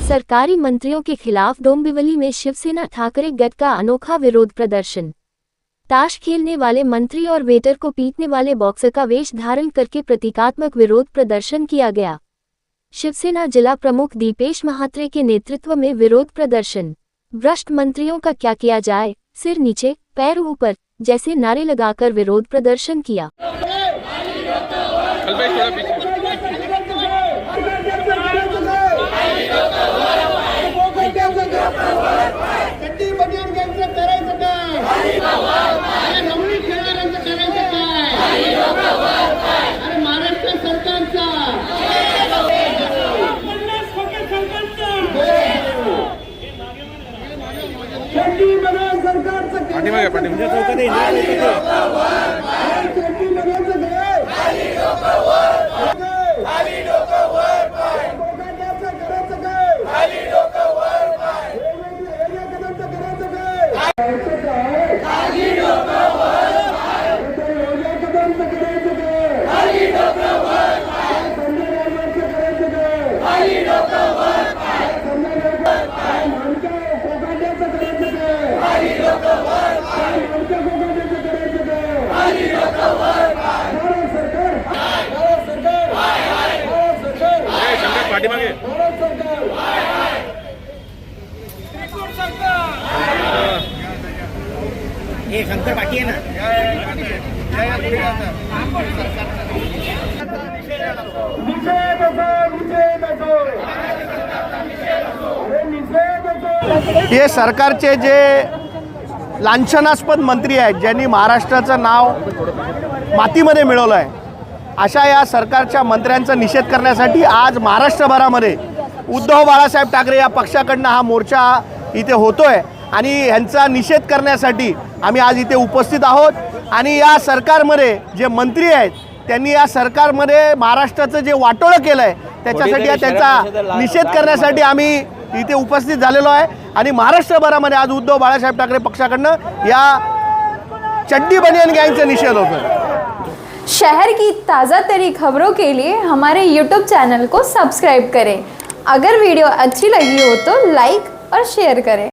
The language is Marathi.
सरकारी मंत्रियों के खिलाफ डोंबिवली में शिवसेना ठाकरे गट का अनोखा विरोध प्रदर्शन। ताश खेलने वाले मंत्री और वेटर को पीटने वाले बॉक्सर का वेश धारण करके प्रतीकात्मक विरोध प्रदर्शन किया गया। शिवसेना जिला प्रमुख दीपेश महात्रे के नेतृत्व में विरोध प्रदर्शन। भ्रष्ट मंत्रियों का क्या किया जाए, सिर नीचे पैर ऊपर जैसे नारे लगाकर विरोध प्रदर्शन किया। ये शंकर बाकी है ना। हे सरकारचे जे लांछनास्पद मंत्री आहेत, ज्यांनी महाराष्ट्राचं नाव मातीमध्ये मिळवलं आहे, अशा या सरकारच्या मंत्र्यांचा निषेध करण्यासाठी आज महाराष्ट्रभरामध्ये उद्धव बाळासाहेब ठाकरे या पक्षाकडनं हा मोर्चा इथे होतोय आणि ह्यांचा निषेध करण्यासाठी आम्ही आज इथे उपस्थित आहोत। आणि या सरकारमध्ये जे मंत्री आहेत त्यांनी या सरकारमध्ये महाराष्ट्राचं जे वाटोळं केलं आहे त्याच्यासाठी त्यांचा निषेध करण्यासाठी आम्ही इथे उपस्थित झालेलो आहे। आणि महाराष्ट्रभरामध्ये आज उद्धव बाळासाहेब ठाकरे पक्षाकडनं या चड्डी बनियान गँगचा निषेध होतोय। शहर की ताज़ा तरीन खबरों के लिए हमारे YouTube चैनल को सब्सक्राइब करें। अगर वीडियो अच्छी लगी हो तो लाइक और शेयर करें।